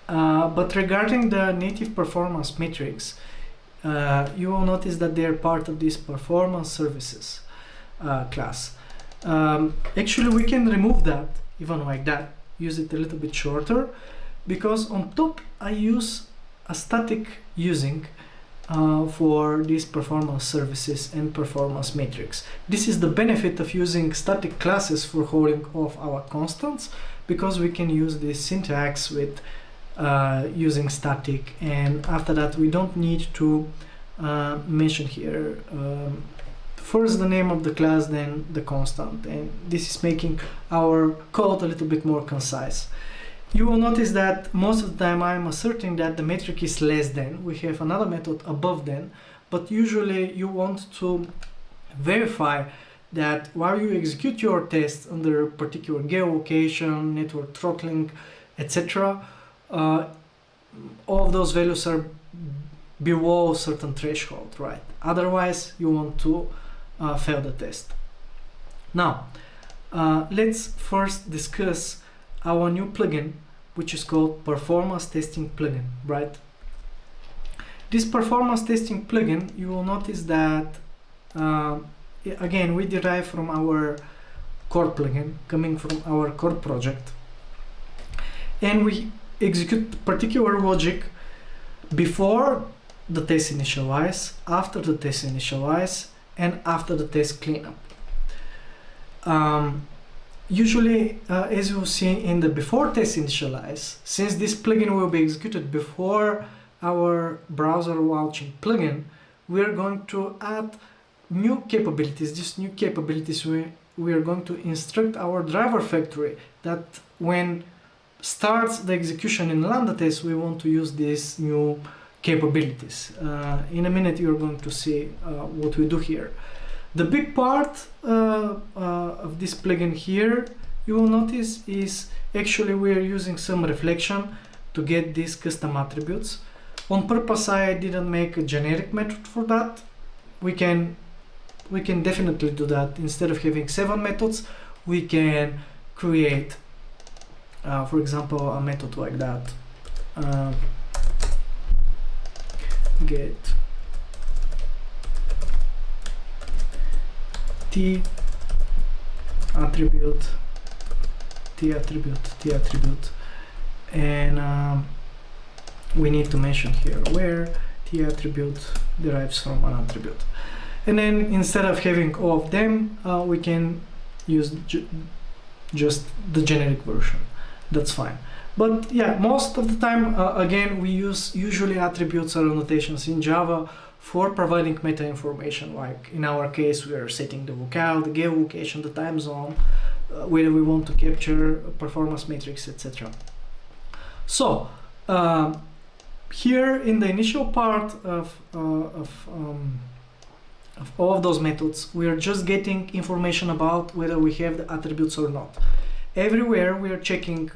But regarding the native performance metrics, you will notice that they are part of this performance services class. Actually, we can remove that, even like that, use it a little bit shorter, because on top I use a static using for these performance services and performance metrics. This is the benefit of using static classes for holding off our constants, because we can use this syntax with using static, and after that we don't need to mention here first the name of the class, then the constant, and this is making our code a little bit more concise. You will notice that most of the time I'm asserting that the metric is less than. We have another method above than, but usually you want to verify that while you execute your tests under particular geolocation, network throttling, etc., all of those values are below a certain threshold, right? Otherwise, you want to fail the test. Now, let's first discuss our new plugin, which is called Performance Testing Plugin, right? This Performance Testing Plugin, you will notice that, again, we derive from our core plugin, coming from our core project. And we execute particular logic before the test initialize, after the test initialize, and after the test cleanup. Usually, as you will see in the before test initialize, since this plugin will be executed before our browser launching plugin, we are going to add new capabilities. These new capabilities, we are going to instruct our driver factory that when starts the execution in Lambda test, we want to use these new capabilities. In a minute, you're going to see what we do here. The big part of this plugin here, you will notice, is actually we are using some reflection to get these custom attributes. On purpose, I didn't make a generic method for that. We can definitely do that. Instead of having 7 methods, we can create, for example, a method like that. Get T attribute, and we need to mention here where T attribute derives from one attribute. And then instead of having all of them, we can use just the generic version. That's fine. But yeah, most of the time, again, we use usually attributes or annotations in Java for providing meta information. Like in our case, we are setting the locale, the geolocation, the time zone, whether we want to capture a performance matrix, etc. So here in the initial part of all of those methods, we are just getting information about whether we have the attributes or not. Everywhere we are checking,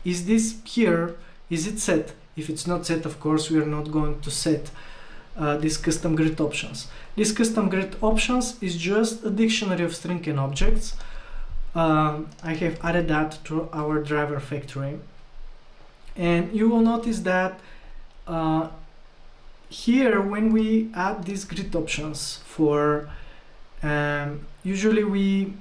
is this here, is it set? If it's not set, of course, we are not going to set these custom grid options. These custom grid options is just a dictionary of string and objects. I have added that to our driver factory. And you will notice that here, when we add these grid options for usually we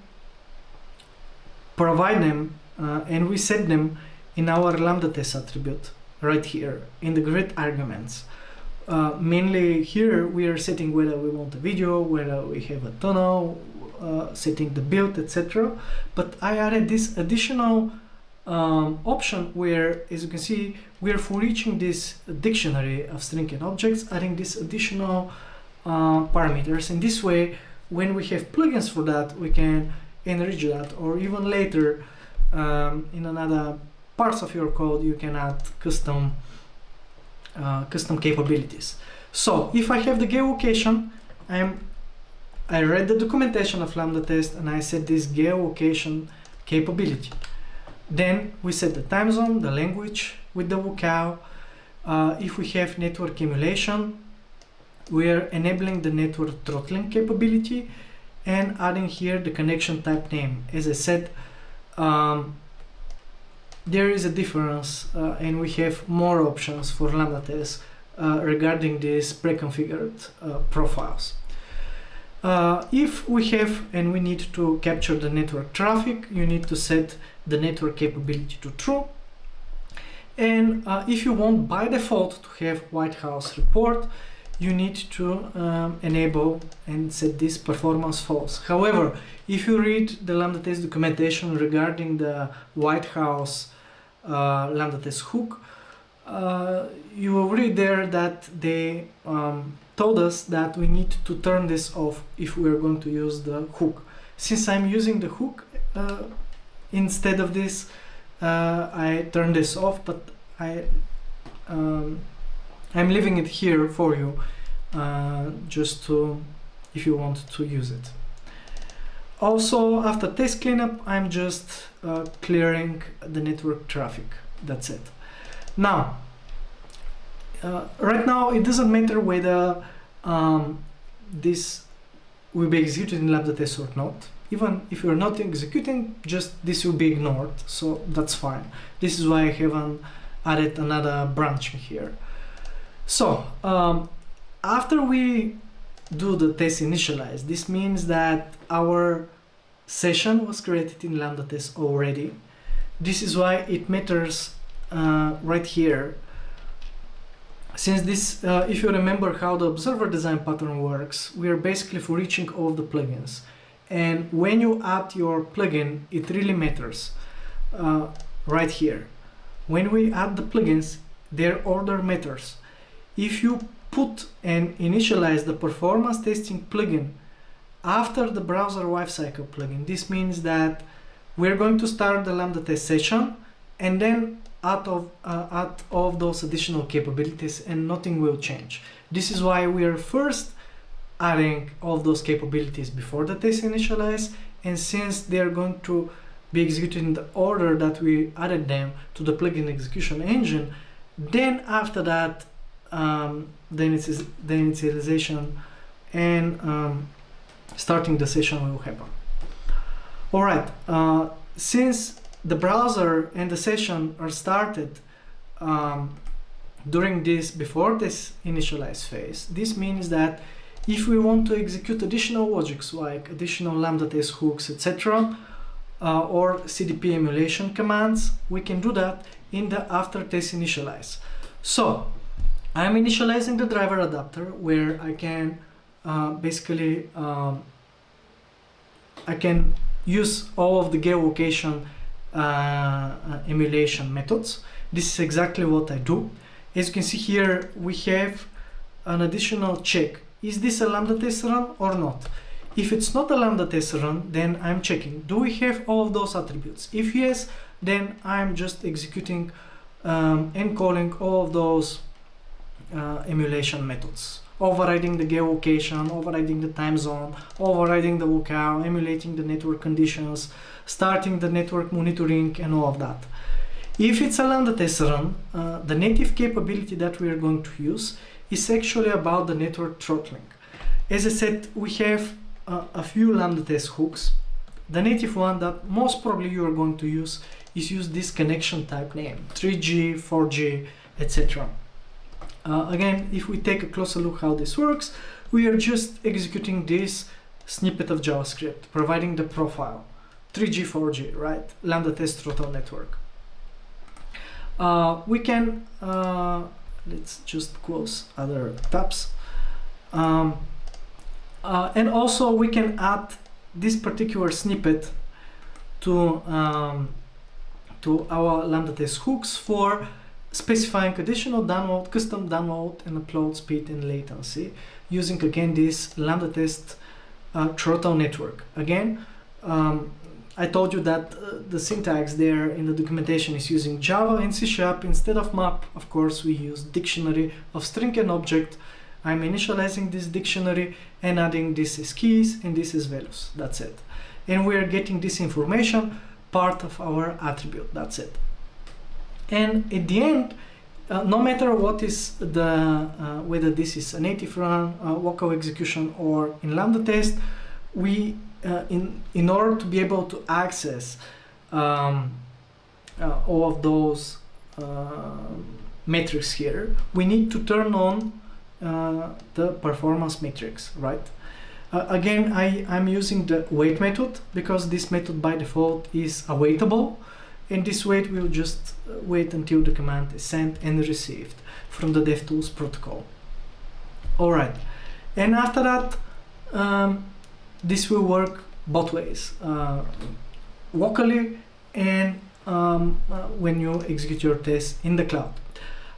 provide them and we set them in our Lambda test attribute right here in the grid arguments. Mainly here we are setting whether we want a video, whether we have a tunnel, setting the build, etc. But I added this additional option where, as you can see, we are for eaching this dictionary of string and objects, adding this additional parameters. In this way, when we have plugins for that, we can enrich that, or even later in another parts of your code, you can add custom capabilities. So if I have the geolocation, I read the documentation of Lambda test and I set this geolocation capability. Then we set the time zone, the language with the 𝐒𝐞𝐤. If we have network emulation, we are enabling the network throttling capability and adding here the connection type name. As I said, there is a difference and we have more options for Lambda tests regarding these pre-configured profiles. If we have and we need to capture the network traffic, you need to set the network capability to true. And if you want by default to have Lighthouse report, you need to enable and set this performance false. However, if you read the Lambda test documentation regarding the Lighthouse Lambda test hook, you will read there that they told us that we need to turn this off if we are going to use the hook. Since I'm using the hook instead of this, I turn this off, but I'm leaving it here for you just to, if you want to use it. Also, after test cleanup, I'm just clearing the network traffic. That's it. Now, right now, it doesn't matter whether this will be executed in Lambda test or not. Even if you're not executing, just this will be ignored, so that's fine. This is why I haven't added another branch here. So, after we do the test initialize, this means that our session was created in Lambda test already. This is why it matters right here. Since this, if you remember how the observer design pattern works, we are basically for eaching all of the plugins. And when you add your plugin, it really matters right here. When we add the plugins, their order matters. If you put and initialize the performance testing plugin after the browser lifecycle plugin, this means that we're going to start the Lambda test session and then add all of those additional capabilities and nothing will change. This is why we are first adding all of those capabilities before the test initialize, and since they are going to be executed in the order that we added them to the plugin execution engine, then after that the initialization and starting the session will happen. All right, since the browser and the session are started during this, before this initialize phase, this means that if we want to execute additional logics like additional Lambda test hooks, etc., or CDP emulation commands, we can do that in the after test initialize. So I'm initializing the driver adapter where I can basically I can use all of the geolocation emulation methods. This is exactly what I do. As you can see here, we have an additional check. Is this a Lambda test run or not? If it's not a Lambda test run, then I'm checking, do we have all of those attributes? If yes, then I'm just executing and calling all of those emulation methods. Overriding the geolocation, overriding the time zone, overriding the 𝐒𝐞𝐤, emulating the network conditions, starting the network monitoring, and all of that. If it's a Lambda test run, the native capability that we are going to use is actually about the network throttling. As I said, we have a few Lambda test hooks. The native one that most probably you are going to use is this connection type name, 3G, 4G, etc. Again, if we take a closer look how this works, we are just executing this snippet of JavaScript, providing the profile, 3G, 4G, right? Lambda test throttle network. We can, let's just close other tabs. And also we can add this particular snippet to our Lambda test hooks for specifying additional download, custom download and upload speed and latency using again this Lambda test throttle network. Again, I told you that the syntax there in the documentation is using Java and C#. Instead of map, of course, we use dictionary of string and object. I'm initializing this dictionary and adding this as keys and this is values. That's it. And we are getting this information part of our attribute. That's it. And at the end, no matter what is the whether this is a native run, local execution, or in Lambda test, we in order to be able to access all of those metrics here, we need to turn on the performance metrics, right? Again, I'm using the wait method because this method by default is awaitable, and this wait will just wait until the command is sent and received from the DevTools protocol. All right, and after that, this will work both ways, locally and when you execute your test in the cloud.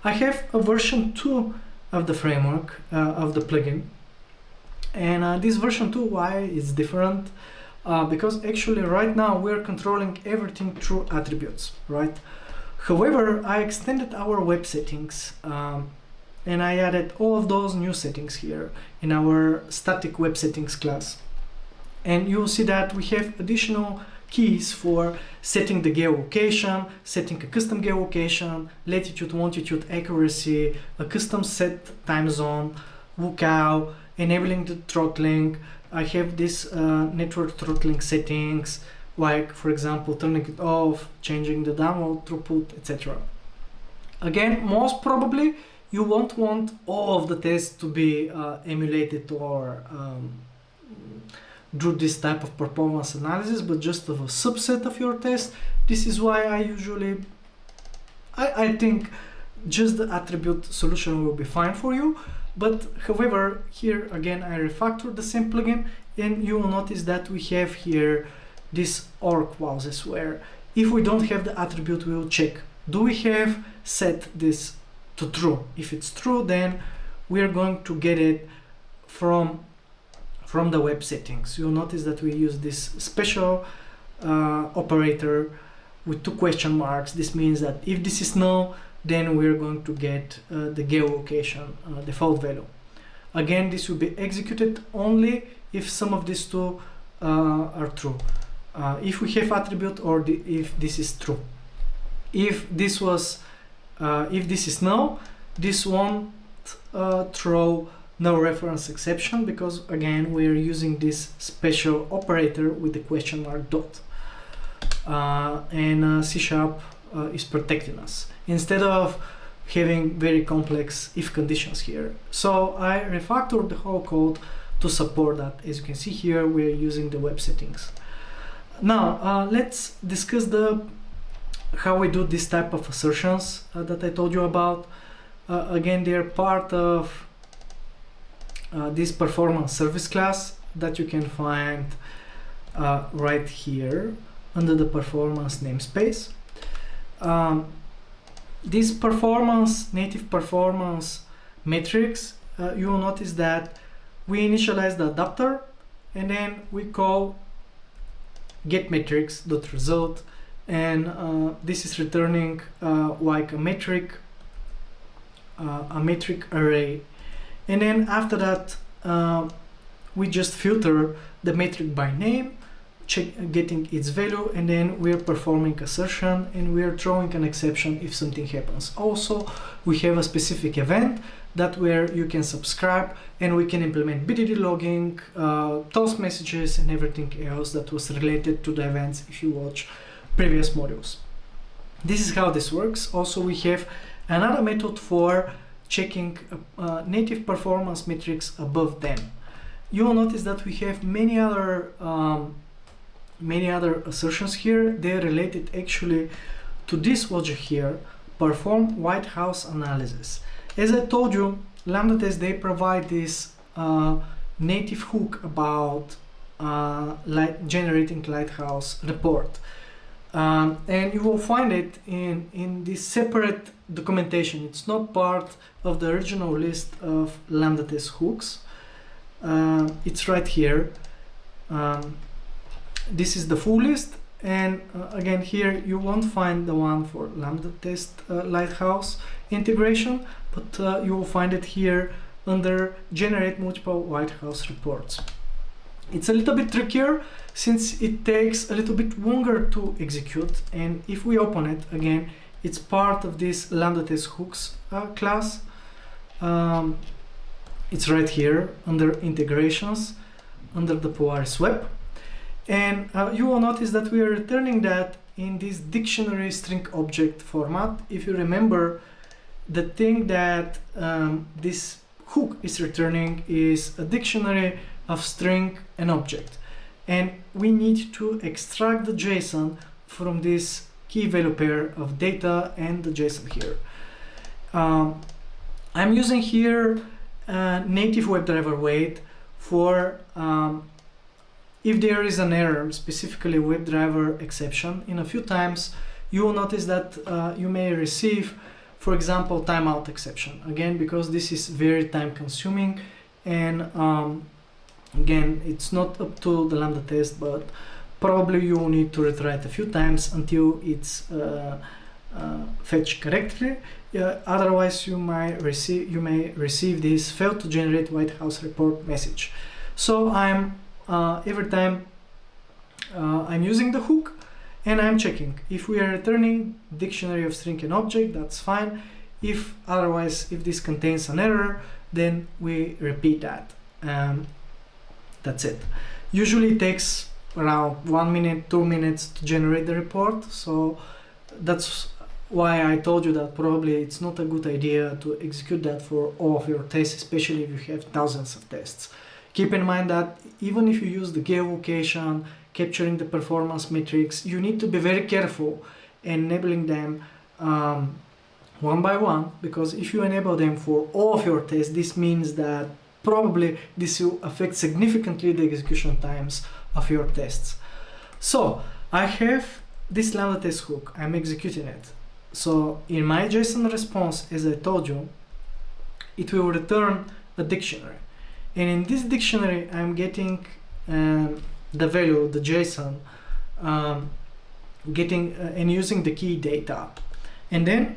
I have a version 2 of the framework, of the plugin. And this version 2, why it's different? Because actually right now we're controlling everything through attributes, right? However, I extended our web settings and I added all of those new settings here in our static web settings class. And you'll see that we have additional keys for setting the geolocation, setting a custom geolocation, latitude, longitude, accuracy, a custom set time zone, lookout, enabling the throttling. I have this network throttling settings, like for example turning it off, changing the download throughput, etc. Again, most probably you won't want all of the tests to be emulated or do this type of performance analysis, but just of a subset of your test. This is why I usually I think just the attribute solution will be fine for you. But however, here again I refactored the same plugin, and you will notice that we have here this OR clauses where if we don't have the attribute, we will check, do we have set this to true? If it's true, then we are going to get it from the web settings. You'll notice that we use this special operator with 2 question marks. This means that if this is null, then we're going to get the geolocation default value. Again, this will be executed only if some of these 2 are true. If we have attribute or if this is true. If this is null, this won't throw no reference exception, because again we are using this special operator with the question mark dot. And C# is protecting us instead of having very complex if conditions here. So I refactored the whole code to support that. As you can see here, we're using the web settings. Now let's discuss how we do this type of assertions that I told you about. Again, they're part of this performance service class that you can find right here under the performance namespace. These native performance metrics, you will notice that we initialize the adapter and then we call getMetrics.result, and this is returning like a metric array. And then after that, we just filter the metric by name, getting its value, and then we're performing assertion and we're throwing an exception if something happens. Also, we have a specific event that where you can subscribe and we can implement BDD logging, toast messages, and everything else that was related to the events if you watch previous modules. This is how this works. Also, we have another method for checking native performance metrics above them. you will notice that we have many other assertions here. They're related actually to this logic here, perform Lighthouse analysis. As I told you, Lambda tests, they provide this native hook about generating Lighthouse report. And you will find it in this separate documentation. It's not part of the original list of Lambda test hooks. It's right here. This is the full list, and again here you won't find the one for Lambda test Lighthouse integration, but you will find it here under generate multiple Lighthouse reports. It's a little bit trickier since it takes a little bit longer to execute, and if we open it again, it's part of this Lambda test hooks class. It's right here under integrations, under the Polaris web, and you will notice that we are returning that in this dictionary string object format. If you remember, the thing that this hook is returning is a dictionary of string and object, and we need to extract the JSON from this key value pair of data and the JSON here. I'm using here native WebDriver wait for if there is an error, specifically WebDriver exception. In a few times you will notice that you may receive, for example, timeout exception, again because this is very time consuming, and again it's not up to the Lambda test, but probably you will need to retry it a few times until it's fetched correctly. Otherwise you may receive this failed to generate Lighthouse report message. So I'm every time I'm using the hook and I'm checking if we are returning dictionary of string and object, that's fine. If otherwise, if this contains an error, then we repeat that. That's it. Usually it takes around 1 minute, 2 minutes to generate the report, so that's why I told you that probably it's not a good idea to execute that for all of your tests, especially if you have thousands of tests. Keep in mind that even if you use the geolocation, capturing the performance metrics, you need to be very careful enabling them one by one, because if you enable them for all of your tests, this means that probably this will affect significantly the execution times of your tests. So I have this Lambda test hook, I'm executing it. So in my JSON response, as I told you, it will return a dictionary, and in this dictionary I'm getting the value, the JSON, and using the key data, and then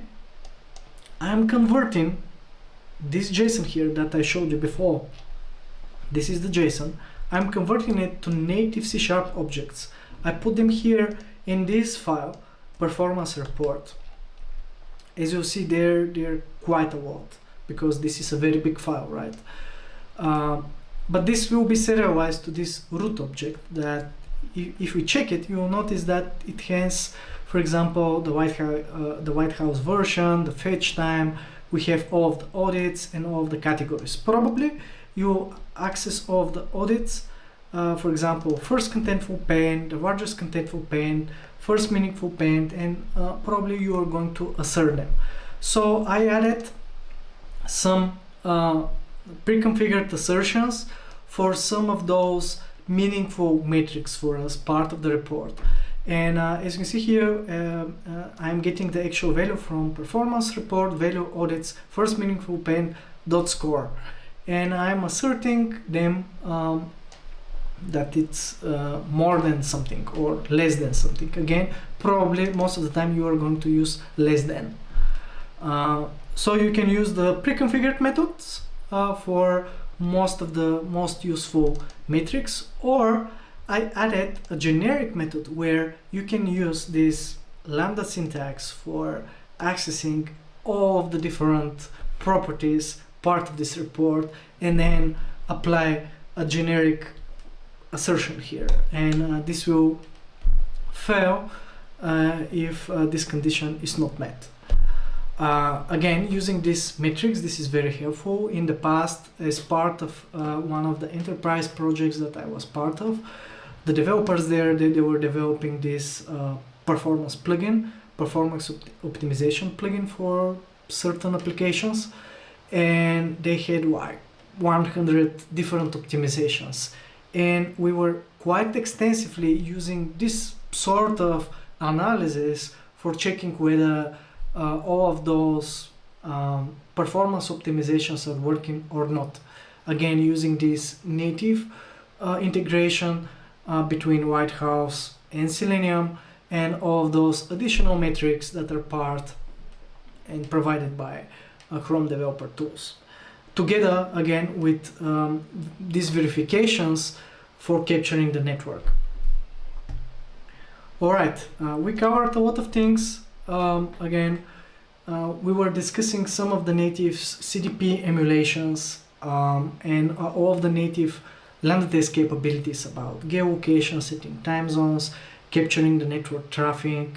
I'm converting this JSON here that I showed you before. This is the JSON. I'm converting it to native C# objects. I put them here in this file, performance report. As you see, they're quite a lot because this is a very big file, right? But this will be serialized to this root object that if we check it, you will notice that it has, for example, the Lighthouse version, the fetch time. We have all of the audits and all of the categories. Probably you access all of the audits, for example, first contentful paint, the largest contentful paint, first meaningful paint, and probably you are going to assert them. So I added some pre-configured assertions for some of those meaningful metrics for us, part of the report. And as you can see here, I'm getting the actual value from performance report, value audits, first meaningful paint dot score, and I'm asserting them that it's more than something or less than something. Again, probably most of the time you are going to use less than. So you can use the pre-configured methods for most of the most useful metrics, or I added a generic method where you can use this Lambda syntax for accessing all of the different properties part of this report, and then apply a generic assertion here, and this will fail if this condition is not met. Again, using this metrics, this is very helpful. In the past, as part of one of the enterprise projects that I was part of, the developers there, they were developing this performance plugin, performance optimization plugin for certain applications, and they had like 100 different optimizations, and we were quite extensively using this sort of analysis for checking whether all of those performance optimizations are working or not. Again, using this native integration between Lighthouse and Selenium, and all of those additional metrics that are part and provided by Chrome Developer Tools. Together, again, with these verifications for capturing the network. Alright, we covered a lot of things. Again, we were discussing some of the native CDP emulations and all of the native Lambda test capabilities about geolocation, setting time zones, capturing the network traffic.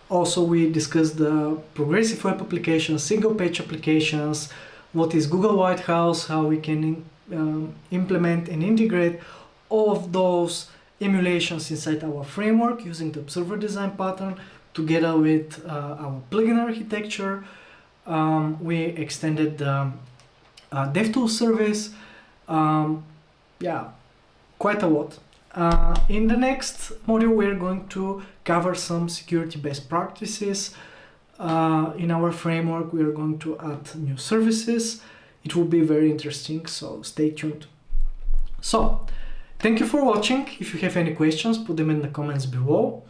Also, we discussed the progressive web applications, single page applications, what is Google Lighthouse, how we can implement and integrate all of those emulations inside our framework using the observer design pattern together with our plugin architecture. We extended the DevTools service. Yeah, quite a lot. In the next module, we're going to cover some security best practices. In our framework, we are going to add new services. It will be very interesting, so stay tuned. So, thank you for watching. If you have any questions, put them in the comments below.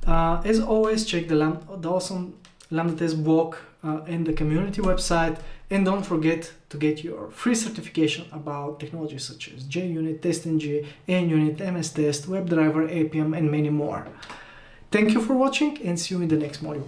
As always, check the awesome Lambda test blog and the community website, and don't forget to get your free certification about technologies such as JUnit, TestNG, NUnit, MS Test, WebDriver, APM, and many more. Thank you for watching, and see you in the next module.